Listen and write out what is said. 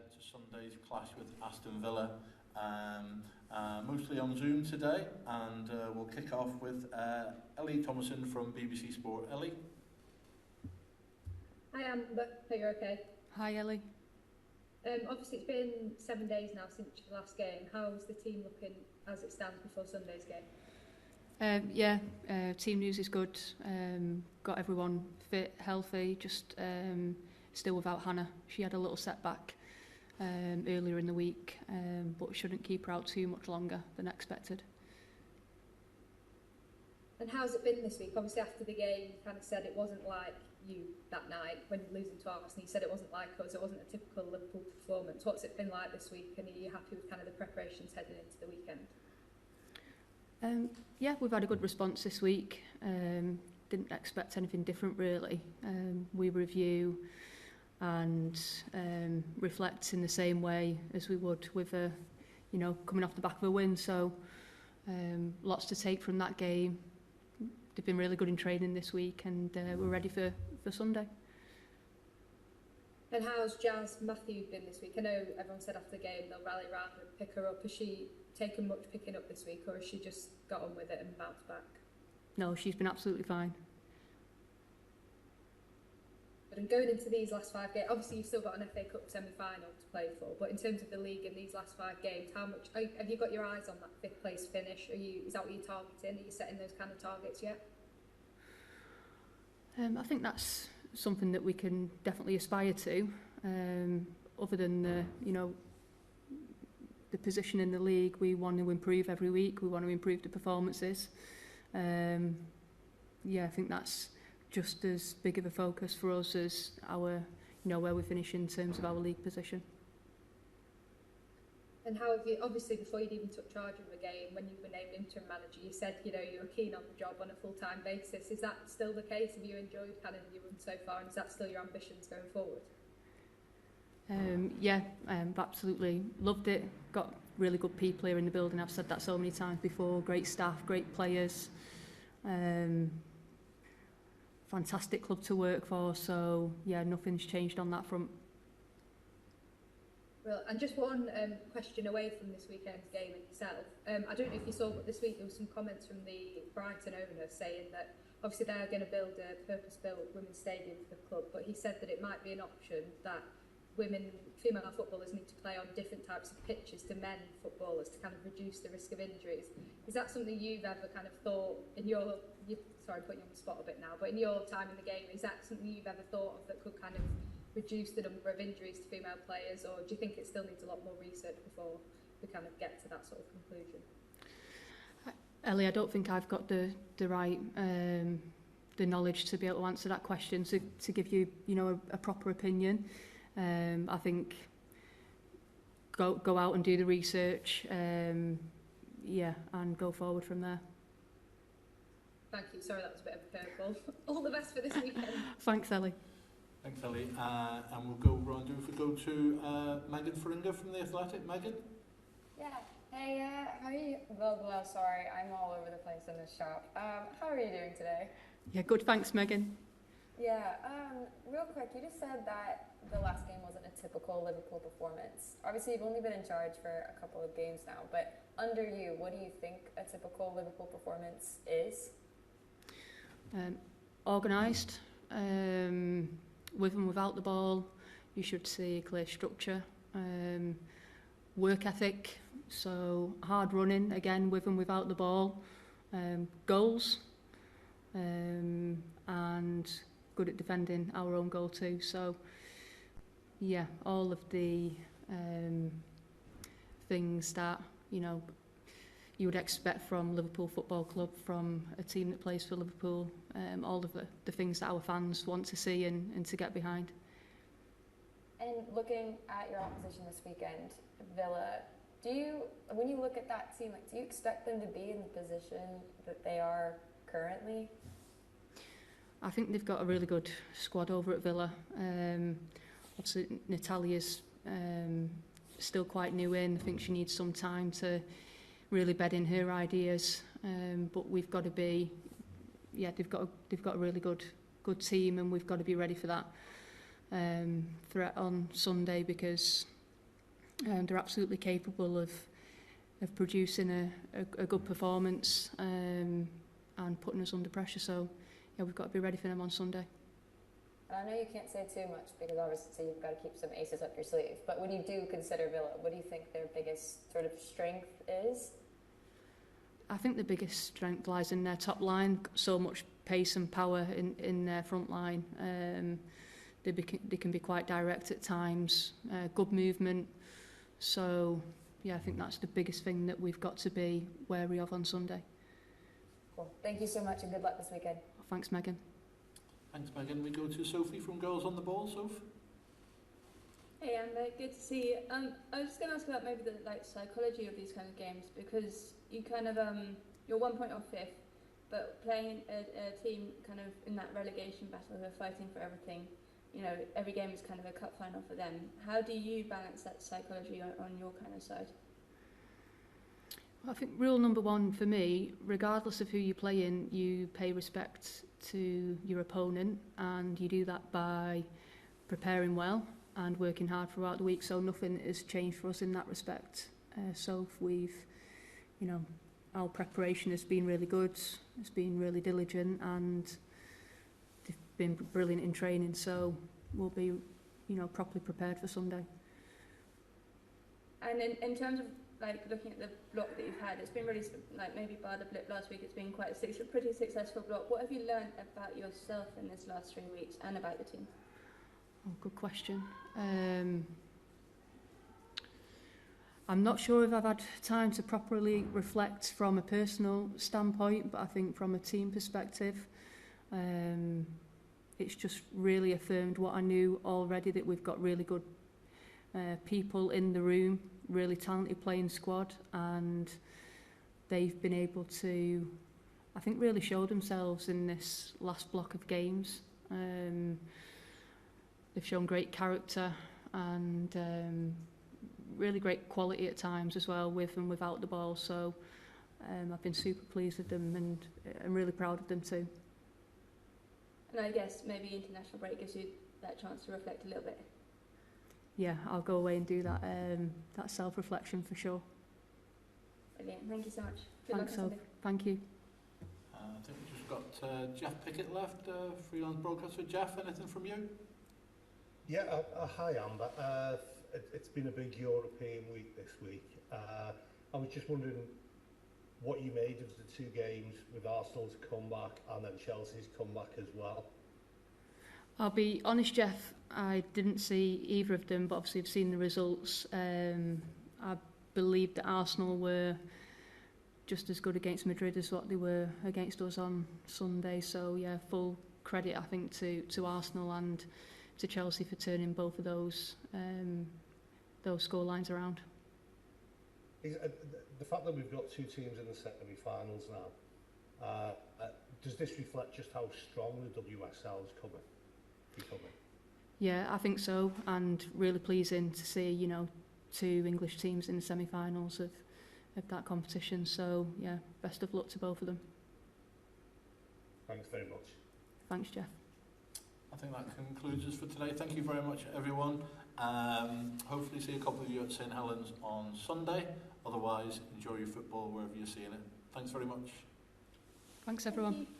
to Sunday's clash with Aston Villa, mostly on Zoom today, and we'll kick off with Ellie Thomason from BBC Sport. Ellie? Hi, Amber. Hope you're okay. Hi, Ellie. Obviously, it's been 7 days now since your last game. How's the team looking as it stands before Sunday's game? Team news is good. Got everyone fit, healthy, just still without Hannah. She had a little setback earlier in the week, but shouldn't keep her out too much longer than expected. And how's it been this week? Obviously, after the game, you kind of said it wasn't like you that night when losing to Arsenal. You said it wasn't like us, it wasn't a typical Liverpool performance. What's it been like this week, and are you happy with kind of the preparations heading into the weekend? Yeah, we've had a good response this week. Didn't expect anything different really. We review and reflect in the same way as we would with coming off the back of a win. So lots to take from that game. They've been really good in training this week, and we're ready for Sunday. And how's Jazz Matthew been this week? I know everyone said after the game they'll rally around and pick her up. Has she taken much picking up this week, or has she just got on with it and bounced back? No, she's been absolutely fine. And going into these last 5 games, obviously you've still got an FA Cup semi-final to play for, but in terms of the league in these last 5 games, how much have you got your eyes on that 5th place finish? Is that what you're targeting? Are you setting those kind of targets yet? I think that's something that we can definitely aspire to. Other than the position in the league, we want to improve every week. We want to improve the performances. I think that's just as big of a focus for us as our, where we finish in terms of our league position. And how have you, obviously before you'd even took charge of the game, when you were named interim manager, you said, you were keen on the job on a full-time basis. Is that still the case? Have you enjoyed kind of your run so far, and is that still your ambitions going forward? Absolutely loved it. Got really good people here in the building. I've said that so many times before. Great staff, great players. Fantastic club to work for. So yeah, nothing's changed on that front. Well, and just one question away from this weekend's game in itself. I don't know if you saw, but this week there was some comments from the Brighton owner saying that obviously they're going to build a purpose-built women's stadium for the club, but he said that it might be an option that female footballers need to play on different types of pitches to men footballers to kind of reduce the risk of injuries. Is that something you've ever kind of thought in sorry, putting you on the spot a bit now, but in your time in the game, is that something you've ever thought of that could kind of reduce the number of injuries to female players, or do you think it still needs a lot more research before we kind of get to that sort of conclusion? Ellie, I don't think I've got the right the knowledge to be able to answer that question to give you a proper opinion. I think go out and do the research, and go forward from there. Thank you. Sorry, that was a bit of a curveball. All the best for this weekend. Thanks, Ellie. Thanks, Ellie. And we'll go round. If we go to Megan Feringa from The Athletic. Megan? Yeah. Hey, how are you? Well, sorry, I'm all over the place in this shop. How are you doing today? Yeah, good. Thanks, Megan. Yeah, real quick, you just said that the last game wasn't a typical Liverpool performance. Obviously, you've only been in charge for a couple of games now, but under you, what do you think a typical Liverpool performance is? Organised. With and without the ball, you should see clear structure, work ethic, so hard running, again, with and without the ball, goals, and good at defending our own goal too. So, yeah, all of the things that, you would expect from Liverpool Football Club, from a team that plays for Liverpool, all of the things that our fans want to see and to get behind. And looking at your opposition this weekend, Villa, when you look at that team, do you expect them to be in the position that they are currently? I think they've got a really good squad over at Villa. Obviously, Natalia's still quite new in. I think she needs some time to really bed in her ideas, but we've got to be, they've got a really good team, and we've got to be ready for that threat on Sunday, because They're absolutely capable of producing a good performance and putting us under pressure. So yeah, we've got to be ready for them on Sunday. And I know you can't say too much because obviously you've got to keep some aces up your sleeve. But when you do consider Villa, what do you think their biggest sort of strength is? I think the biggest strength lies in their top line. So much pace and power in their front line. They can be quite direct at times. Good movement. So yeah, I think that's the biggest thing that we've got to be wary of on Sunday. Cool. Thank you so much and good luck this weekend. Thanks, Megan. Thanks, Megan. We go to Sophie from Girls on the Ball. Soph? Hey Amber, good to see you. I was just going to ask about maybe the psychology of these kind of games, because you kind of you're 1 point off fifth, but playing a team kind of in that relegation battle who are fighting for everything. You know, every game is kind of a cup final for them. How do you balance that psychology on your kind of side? I think rule number one for me, regardless of who you play in, you pay respect to your opponent, and you do that by preparing well and working hard throughout the week. So nothing has changed for us in that respect. So our preparation has been really good. It's been really diligent, and they've been brilliant in training. So we'll be, properly prepared for Sunday. And in terms of looking at the block that you've had, it's been really maybe bar the blip last week. It's been quite a pretty successful block. What have you learned about yourself in this last 3 weeks and about the team? Oh, good question. I'm not sure if I've had time to properly reflect from a personal standpoint, but I think from a team perspective, it's just really affirmed what I knew already, that we've got really good people in the room, really talented playing squad, and they've been able to, I think, really show themselves in this last block of games. They've shown great character and really great quality at times as well, with and without the ball. So I've been super pleased with them, and I'm really proud of them too. And I guess maybe international break gives you that chance to reflect a little bit. Yeah, I'll go away and do that self-reflection for sure. Brilliant. Thank you so much. Good Thanks, luck on Sophie. Sunday. Thank you. I think we've just got Jeff Pickett left, freelance broadcaster. Jeff, anything from you? Yeah, hi Amber. It's been a big European week this week. I was just wondering what you made of the two games, with Arsenal's comeback and then Chelsea's comeback as well. I'll be honest, Jeff, I didn't see either of them, but obviously I've seen the results. I believe that Arsenal were just as good against Madrid as what they were against us on Sunday. So yeah, full credit I think to Arsenal and to Chelsea for turning both of those score lines around. The fact that we've got two teams in the semi-finals now, does this reflect just how strong the WSL is becoming? Yeah, I think so, and really pleasing to see, two English teams in the semi-finals of that competition. So yeah, best of luck to both of them. Thanks very much. Thanks, Jeff. I think that concludes us for today. Thank you very much, everyone. Hopefully see a couple of you at St Helens on Sunday. Otherwise, enjoy your football wherever you're seeing it. Thanks very much. Thanks, everyone. Thank you.